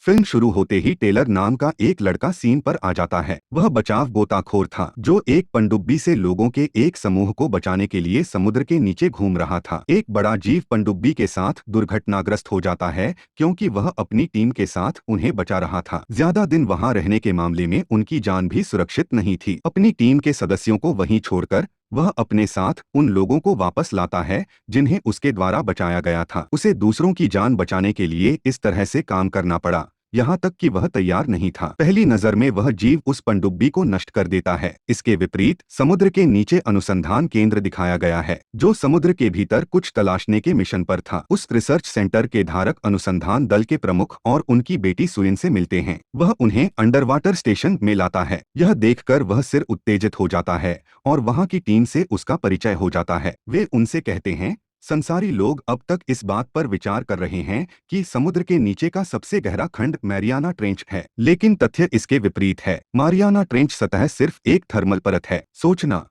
Film शुरू होते ही Taylor नाम का एक लड़का सीन पर आ जाता है। वह बचाव गोताखोर था जो एक पनडुब्बी से लोगों के एक समूह को बचाने के लिए समुद्र के नीचे घूम रहा था। एक बड़ा जीव पनडुब्बी के साथ दुर्घटनाग्रस्त हो जाता है क्योंकि वह अपनी टीम के साथ उन्हें बचा रहा था। ज्यादा दिन वहां रहने के मामले में उनकी जान भी सुरक्षित नहीं थी। अपनी टीम के सदस्यों को वहीं छोड़कर वह अपने साथ उन लोगों को वापस लाता है जिन्हें उसके द्वारा बचाया गया था। उसे दूसरों की जान बचाने के लिए इस तरह से काम करना पड़ा, यहाँ तक कि वह तैयार नहीं था। पहली नजर में वह जीव उस पनडुब्बी को नष्ट कर देता है। इसके विपरीत समुद्र के नीचे अनुसंधान केंद्र दिखाया गया है जो समुद्र के भीतर कुछ तलाशने के मिशन पर था। उस रिसर्च सेंटर के धारक अनुसंधान दल के प्रमुख और उनकी बेटी सुइन से मिलते हैं। वह उन्हें अंडरवाटर स्टेशन में लाता है। यह देखकर वह सिर उत्तेजित हो जाता है और वहाँ की टीम से उसका परिचय हो जाता है। वे उनसे कहते हैं, संसारी लोग अब तक इस बात पर विचार कर रहे हैं कि समुद्र के नीचे का सबसे गहरा खंड मैरियाना ट्रेंच है, लेकिन तथ्य इसके विपरीत है। मारियाना ट्रेंच सतह सिर्फ एक थर्मल परत है। सोचना,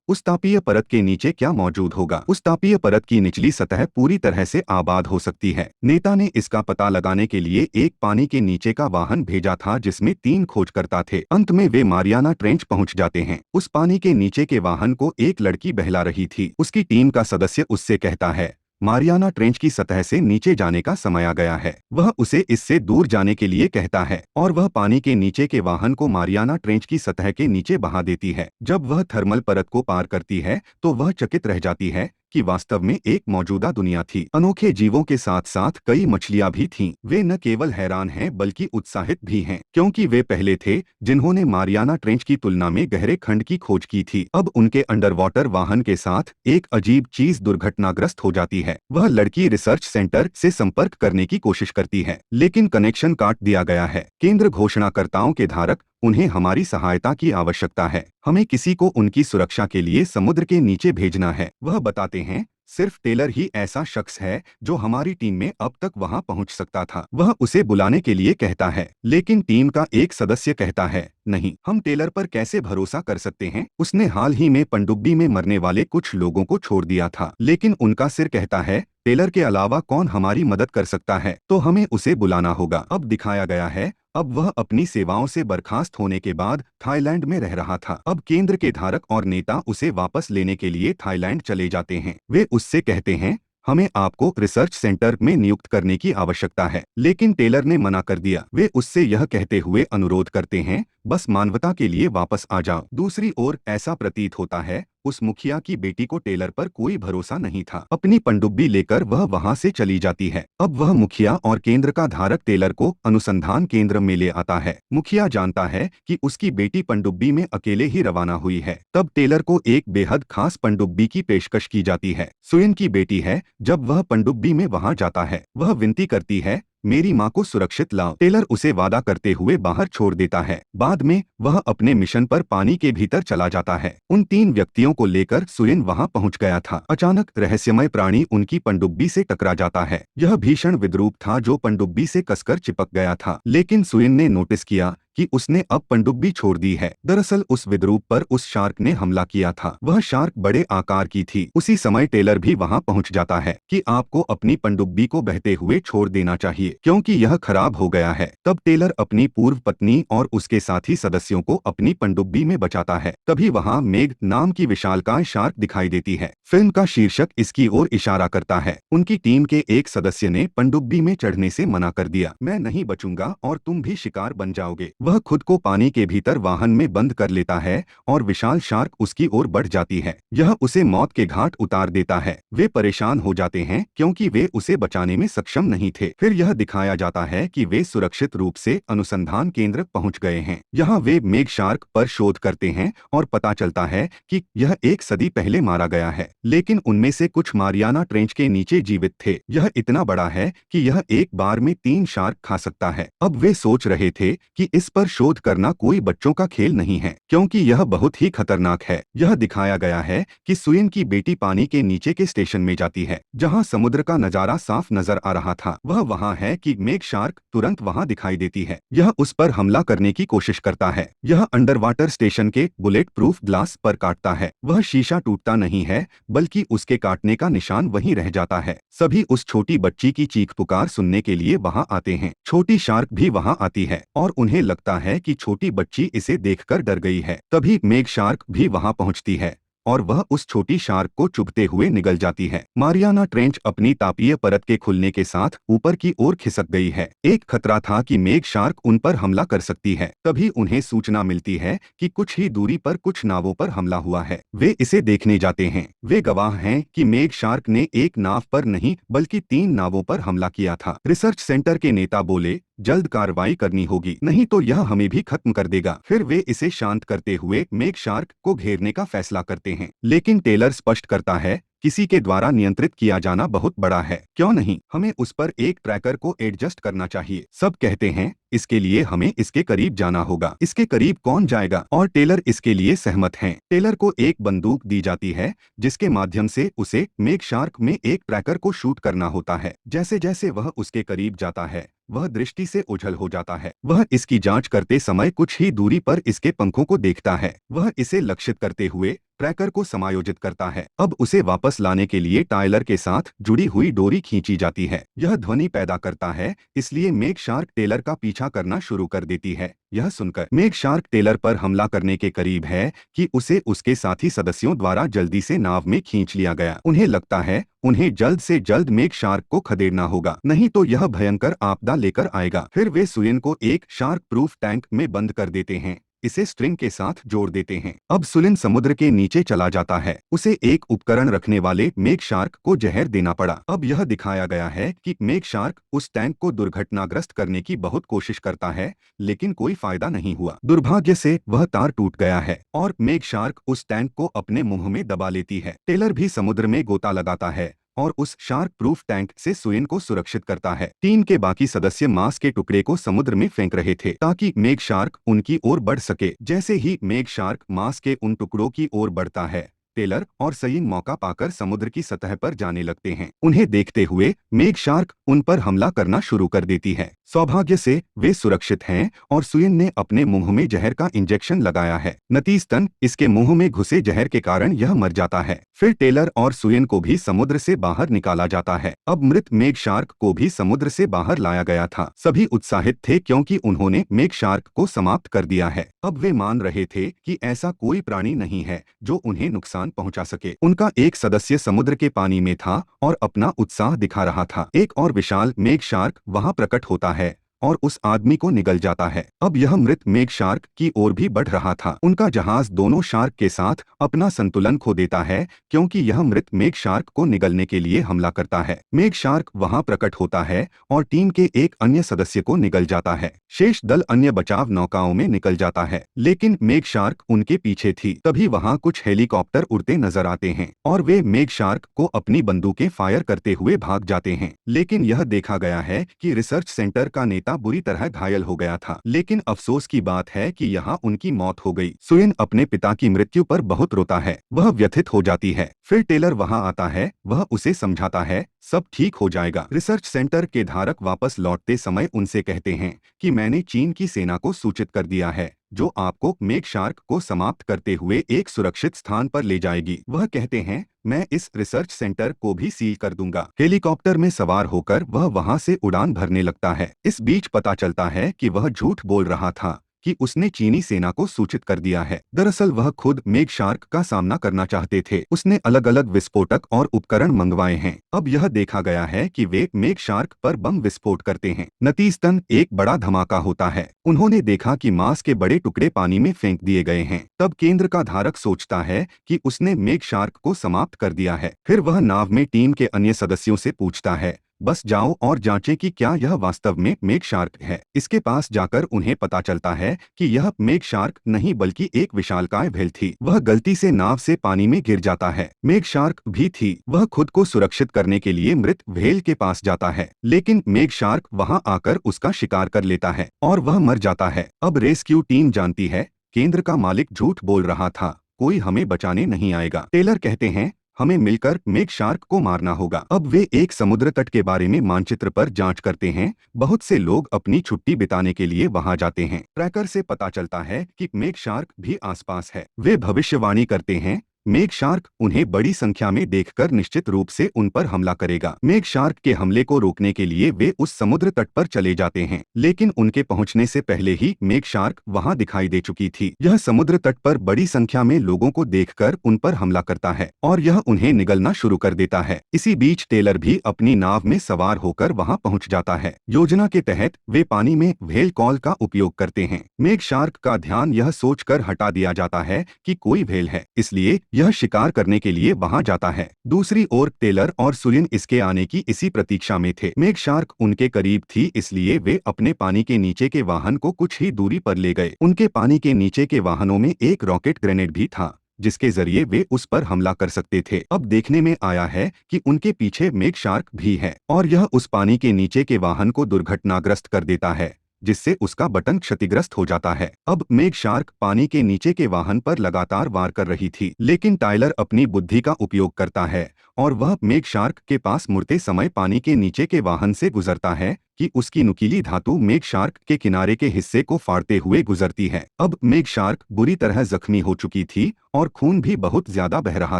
उस तापीय परत के नीचे क्या मौजूद होगा। उस तापीय परत की निचली सतह पूरी तरह से आबाद हो सकती है। नेता ने इसका पता लगाने के लिए एक पानी के नीचे का वाहन भेजा था जिसमें 3 खोजकर्ता थे। अंत में वे मारियाना ट्रेंच पहुंच जाते हैं। उस पानी के नीचे के वाहन को एक लड़की बहला रही थी। उसकी टीम का सदस्य उससे कहता है, मारियाना ट्रेंच की सतह से नीचे जाने का समय आ गया है। वह उसे इससे दूर जाने के लिए कहता है और वह पानी के नीचे के वाहन को मारियाना ट्रेंच की सतह के नीचे बहा देती है। जब वह थर्मल परत को पार करती है तो वह चकित रह जाती है कि वास्तव में एक मौजूदा दुनिया थी। अनोखे जीवों के साथ साथ कई मछलियां भी थीं। वे न केवल हैरान हैं बल्कि उत्साहित भी हैं क्योंकि वे पहले थे जिन्होंने मारियाना ट्रेंच की तुलना में गहरे खंड की खोज की थी। अब उनके अंडरवाटर वाहन के साथ एक अजीब चीज दुर्घटनाग्रस्त हो जाती है। वह लड़की रिसर्च सेंटर से संपर्क करने की कोशिश करती है लेकिन कनेक्शन काट दिया गया है। केंद्र घोषणाकर्ताओं के धारक, उन्हें हमारी सहायता की आवश्यकता है। हमें किसी को उनकी सुरक्षा के लिए समुद्र के नीचे भेजना है। वह बताते हैं, सिर्फ टेलर ही ऐसा शख्स है जो हमारी टीम में अब तक वहां पहुंच सकता था। वह उसे बुलाने के लिए कहता है लेकिन टीम का एक सदस्य कहता है, नहीं, हम टेलर पर कैसे भरोसा कर सकते हैं। उसने हाल ही में पनडुब्बी में मरने वाले कुछ लोगों को छोड़ दिया था। लेकिन उनका सिर कहता है, टेलर के अलावा कौन हमारी मदद कर सकता है, तो हमें उसे बुलाना होगा। अब दिखाया गया है अब वह अपनी सेवाओं से बर्खास्त होने के बाद थाईलैंड में रह रहा था। अब केंद्र के धारक और नेता उसे वापस लेने के लिए थाईलैंड चले जाते हैं। वे उससे कहते हैं, हमें आपको रिसर्च सेंटर में नियुक्त करने की आवश्यकता है। लेकिन टेलर ने मना कर दिया। वे उससे यह कहते हुए अनुरोध करते हैं, बस मानवता के लिए वापस आ जाओ। दूसरी ओर ऐसा प्रतीत होता है उस मुखिया की बेटी को टेलर पर कोई भरोसा नहीं था। अपनी पनडुब्बी लेकर वह वहां से चली जाती है। अब वह मुखिया और केंद्र का धारक टेलर को अनुसंधान केंद्र में ले आता है। मुखिया जानता है कि उसकी बेटी पनडुब्बी में अकेले ही रवाना हुई है। तब टेलर को एक बेहद खास पनडुब्बी की पेशकश की जाती है। सुइन की बेटी है। जब वह पनडुब्बी में वहां जाता है, वह विनती करती है, मेरी माँ को सुरक्षित लाओ। टेलर उसे वादा करते हुए बाहर छोड़ देता है। बाद में वह अपने मिशन पर पानी के भीतर चला जाता है। उन 3 व्यक्तियों को लेकर सुइन वहां पहुंच गया था। अचानक रहस्यमय प्राणी उनकी पनडुब्बी से टकरा जाता है। यह भीषण विद्रूप था जो पनडुब्बी से कसकर चिपक गया था। लेकिन सुइन ने नोटिस किया कि उसने अब पनडुब्बी छोड़ दी है। दरअसल उस विद्रूप पर उस शार्क ने हमला किया था। वह शार्क बड़े आकार की थी। उसी समय टेलर भी वहां पहुंच जाता है कि आपको अपनी पनडुब्बी को बहते हुए छोड़ देना चाहिए क्योंकि यह खराब हो गया है। तब टेलर अपनी पूर्व पत्नी और उसके साथी सदस्यों को अपनी पनडुब्बी में बचाता है। तभी वहां मेग नाम की विशालकाय शार्क दिखाई देती है। फिल्म का शीर्षक इसकी ओर इशारा करता है। उनकी टीम के एक सदस्य ने पनडुब्बी में चढ़ने से मना कर दिया। मैं नहीं बचूंगा और तुम भी शिकार बन जाओगे। वह खुद को पानी के भीतर वाहन में बंद कर लेता है और विशाल शार्क उसकी ओर बढ़ जाती है। यह उसे मौत के घाट उतार देता है। वे परेशान हो जाते हैं क्योंकि वे उसे बचाने में सक्षम नहीं थे। फिर यह दिखाया जाता है कि वे सुरक्षित रूप से अनुसंधान केंद्र पहुंच गए हैं। यहाँ वे मेग शार्क पर शोध करते हैं और पता चलता है कि यह 1 सदी पहले मारा गया है। लेकिन उनमें से कुछ मारियाना ट्रेंच के नीचे जीवित थे। यह इतना बड़ा है कि यह एक बार में 3 शार्क खा सकता है। अब वे सोच रहे थे कि इस पर शोध करना कोई बच्चों का खेल नहीं है, क्योंकि यह बहुत ही खतरनाक है। यह दिखाया गया है कि सुयेन की बेटी पानी के नीचे के स्टेशन में जाती है, जहां समुद्र का नजारा साफ नजर आ रहा था। वह वहां है कि मेघ शार्क तुरंत वहां दिखाई देती है। यह उस पर हमला करने की कोशिश करता है। यह अंडर वाटर स्टेशन के बुलेट प्रूफ ग्लास पर काटता है। वह शीशा टूटता नहीं है, बल्कि उसके काटने का निशान वहीं रह जाता है। सभी उस छोटी बच्ची की चीख पुकार सुनने के लिए वहां आते हैं। छोटी शार्क भी वहां आती है और उन्हें लगता है कि छोटी बच्ची इसे देखकर डर गई है। तभी मेघ शार्क भी वहां पहुंचती है और वह उस छोटी शार्क को चुभते हुए निगल जाती है। मारियाना ट्रेंच अपनी तापीय परत के खुलने के साथ ऊपर की ओर खिसक गई है। एक खतरा था कि मेघ शार्क उन पर हमला कर सकती है। तभी उन्हें सूचना मिलती है कि कुछ ही दूरी पर कुछ नावों पर हमला हुआ है। वे इसे देखने जाते हैं। वे गवाह हैं कि मेघ शार्क ने एक नाव पर नहीं बल्कि 3 नावों पर हमला किया था। रिसर्च सेंटर के नेता बोले, जल्द कार्रवाई करनी होगी, नहीं तो यह हमें भी खत्म कर देगा। फिर वे इसे शांत करते हुए मेघ शार्क को घेरने का फैसला करते हैं। लेकिन टेलर स्पष्ट करता है, किसी के द्वारा नियंत्रित किया जाना बहुत बड़ा है। क्यों नहीं, हमें उस पर एक ट्रैकर को एडजस्ट करना चाहिए। सब कहते हैं, इसके लिए हमें इसके करीब जाना होगा। इसके करीब कौन जाएगा? और टेलर इसके लिए सहमत हैं। टेलर को एक बंदूक दी जाती है, जिसके माध्यम से उसे मेघ शार्क में एक ट्रैकर को शूट करना होता है। जैसे जैसे वह उसके करीब जाता है, वह दृष्टि से ओझल हो जाता है। वह इसकी जांच करते समय कुछ ही दूरी पर इसके पंखों को देखता है। वह इसे लक्षित करते हुए ट्रैकर को समायोजित करता है। अब उसे वापस लाने के लिए टायलर के साथ जुड़ी हुई डोरी खींची जाती है। यह ध्वनि पैदा करता है, इसलिए मेघ शार्क टेलर का पीछा करना शुरू कर देती है। यह सुनकर मेघ शार्क टेलर पर हमला करने के करीब है कि उसे उसके साथी सदस्यों द्वारा जल्दी से नाव में खींच लिया गया। उन्हें लगता है उन्हें जल्द से जल्द मेघ शार्क को खदेड़ना होगा, नहीं तो यह भयंकर आपदा लेकर आएगा। फिर वे सुयेन को एक शार्क प्रूफ टैंक में बंद कर देते हैं, इसे स्ट्रिंग के साथ जोड़ देते हैं। अब सुलिन समुद्र के नीचे चला जाता है। उसे एक उपकरण रखने वाले मेघ शार्क को जहर देना पड़ा। अब यह दिखाया गया है कि मेघ शार्क उस टैंक को दुर्घटनाग्रस्त करने की बहुत कोशिश करता है, लेकिन कोई फायदा नहीं हुआ। दुर्भाग्य से वह तार टूट गया है और मेघ शार्क उस टैंक को अपने मुंह में दबा लेती है। टेलर भी समुद्र में गोता लगाता है और उस शार्क प्रूफ टैंक से सुयेन को सुरक्षित करता है। टीम के बाकी सदस्य मांस के टुकड़े को समुद्र में फेंक रहे थे ताकि मेघ शार्क उनकी ओर बढ़ सके। जैसे ही मेघ शार्क मांस के उन टुकड़ों की ओर बढ़ता है, टेलर और सुयेन मौका पाकर समुद्र की सतह पर जाने लगते हैं। उन्हें देखते हुए मेघ शार्क उन पर हमला करना शुरू कर देती है। सौभाग्य से वे सुरक्षित हैं और सुयेन ने अपने मुंह में जहर का इंजेक्शन लगाया है। नतीजतन इसके मुंह में घुसे जहर के कारण यह मर जाता है। फिर टेलर और सुयेन को भी समुद्र से बाहर निकाला जाता है। अब मृत मेघ शार्क को भी समुद्र से बाहर लाया गया था। सभी उत्साहित थे क्योंकि उन्होंने मेघ शार्क को समाप्त कर दिया है। अब वे मान रहे थे कि ऐसा कोई प्राणी नहीं है जो उन्हें नुकसान पहुंचा सके। उनका एक सदस्य समुद्र के पानी में था और अपना उत्साह दिखा रहा था। एक और विशाल मेघ शार्क वहां प्रकट होता है और उस आदमी को निगल जाता है। अब यह मृत मेघ शार्क की ओर भी बढ़ रहा था। उनका जहाज दोनों शार्क के साथ अपना संतुलन खो देता है क्योंकि यह मृत मेघ शार्क को निगलने के लिए हमला करता है। मेघ शार्क वहां प्रकट होता है और टीम के एक अन्य सदस्य को निगल जाता है। शेष दल अन्य बचाव नौकाओं में निकल जाता है, लेकिन मेघ शार्क उनके पीछे थी। तभी वहां कुछ हेलीकॉप्टर उड़ते नजर आते हैं और वे मेघ शार्क को अपनी बंदूकें फायर करते हुए भाग जाते हैं। लेकिन यह देखा गया है कि रिसर्च सेंटर का नेता बुरी तरह घायल हो गया था। लेकिन अफसोस की बात है कि यहाँ उनकी मौत हो गई। सुयेन अपने पिता की मृत्यु पर बहुत रोता है। वह व्यथित हो जाती है। फिर टेलर वहां आता है। वह उसे समझाता है, सब ठीक हो जाएगा। रिसर्च सेंटर के धारक वापस लौटते समय उनसे कहते हैं कि मैंने चीन की सेना को सूचित कर दिया है, जो आपको मेघ शार्क को समाप्त करते हुए एक सुरक्षित स्थान पर ले जाएगी। वह कहते हैं, मैं इस रिसर्च सेंटर को भी सील कर दूंगा। हेलीकॉप्टर में सवार होकर वह वहां से उड़ान भरने लगता है। इस बीच पता चलता है कि वह झूठ बोल रहा था कि उसने चीनी सेना को सूचित कर दिया है। दरअसल वह खुद मेघ शार्क का सामना करना चाहते थे। उसने अलग अलग विस्फोटक और उपकरण मंगवाए हैं। अब यह देखा गया है कि वे मेघ शार्क पर बम विस्फोट करते हैं। नतीजतन एक बड़ा धमाका होता है। उन्होंने देखा कि मांस के बड़े टुकड़े पानी में फेंक दिए गए हैं। तब केंद्र का धारक सोचता है कि उसने मेघ शार्क को समाप्त कर दिया है। फिर वह नाव में टीम के अन्य सदस्यों से पूछता है, बस जाओ और जांचें कि क्या यह वास्तव में मेघ शार्क है। इसके पास जाकर उन्हें पता चलता है कि यह मेघ शार्क नहीं बल्कि एक विशालकाय व्हेल थी। वह गलती से नाव से पानी में गिर जाता है। मेघ शार्क भी थी। वह खुद को सुरक्षित करने के लिए मृत व्हेल के पास जाता है, लेकिन मेघ शार्क वहां आकर उसका शिकार कर लेता है और वह मर जाता है। अब रेस्क्यू टीम जानती है केंद्र का मालिक झूठ बोल रहा था, कोई हमें बचाने नहीं आएगा। टेलर कहते हैं हमें मिलकर मेघ शार्क को मारना होगा। अब वे एक समुद्र तट के बारे में मानचित्र पर जांच करते हैं। बहुत से लोग अपनी छुट्टी बिताने के लिए वहां जाते हैं। ट्रैकर से पता चलता है कि मेघ शार्क भी आसपास है। वे भविष्यवाणी करते हैं मेघ शार्क उन्हें बड़ी संख्या में देखकर निश्चित रूप से उन पर हमला करेगा। मेघ शार्क के हमले को रोकने के लिए वे उस समुद्र तट पर चले जाते हैं, लेकिन उनके पहुंचने से पहले ही मेघ शार्क वहां दिखाई दे चुकी थी। यह समुद्र तट पर बड़ी संख्या में लोगों को देखकर उन पर हमला करता है और यह उन्हें निगलना शुरू कर देता है। इसी बीच टेलर भी अपनी नाव में सवार होकर वहां पहुंच जाता है। योजना के तहत वे पानी में व्हेल कॉल का उपयोग करते हैं। मेघ शार्क का ध्यान यह सोचकर हटा दिया जाता है कि कोई व्हेल है, इसलिए यह शिकार करने के लिए वहां जाता है। दूसरी ओर टेलर और सुलिन इसके आने की इसी प्रतीक्षा में थे। मेघ शार्क उनके करीब थी, इसलिए वे अपने पानी के नीचे के वाहन को कुछ ही दूरी पर ले गए। उनके पानी के नीचे के वाहनों में एक रॉकेट ग्रेनेड भी था, जिसके जरिए वे उस पर हमला कर सकते थे। अब देखने में आया है कि उनके पीछे मेघ शार्क भी है और यह उस पानी के नीचे के वाहन को दुर्घटनाग्रस्त कर देता है, जिससे उसका बटन क्षतिग्रस्त हो जाता है। अब मेघ शार्क पानी के नीचे के वाहन पर लगातार वार कर रही थी, लेकिन टायलर अपनी बुद्धि का उपयोग करता है और वह मेघ शार्क के पास मुड़ते समय पानी के नीचे के वाहन से गुजरता है कि उसकी नुकीली धातु मेघ शार्क के किनारे के हिस्से को फाड़ते हुए गुजरती है। अब मेघ शार्क बुरी तरह जख्मी हो चुकी थी और खून भी बहुत ज्यादा बह रहा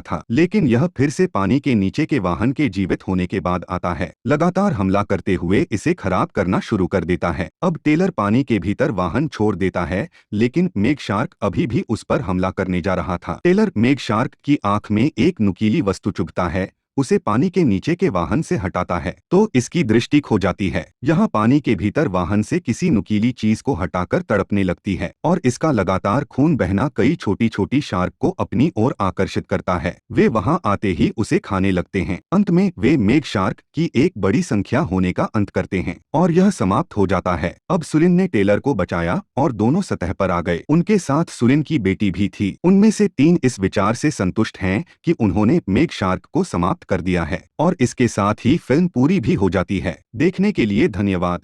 था, लेकिन यह फिर से पानी के नीचे के वाहन के जीवित होने के बाद आता है। लगातार हमला करते हुए इसे खराब करना शुरू कर देता है। अब टेलर पानी के भीतर वाहन छोड़ देता है, लेकिन मेघ शार्क अभी भी उस पर हमला करने जा रहा था। टेलर मेघ शार्क की आंख में एक नुकीली वस्तु चुभता है, उसे पानी के नीचे के वाहन से हटाता है तो इसकी दृष्टि खो जाती है। यह पानी के भीतर वाहन से किसी नुकीली चीज को हटाकर तड़पने लगती है और इसका लगातार खून बहना कई छोटी छोटी शार्क को अपनी ओर आकर्षित करता है। वे वहां आते ही उसे खाने लगते हैं। अंत में वे मेघ शार्क की एक बड़ी संख्या होने का अंत करते हैं और यह समाप्त हो जाता है। अब सुलिन ने टेलर को बचाया और दोनों सतह पर आ गए। उनके साथ सुलिन की बेटी भी थी। उनमें से 3 इस विचार से संतुष्ट हैं कि उन्होंने मेघ शार्क को समाप्त कर दिया है और इसके साथ ही फिल्म पूरी भी हो जाती है। देखने के लिए धन्यवाद।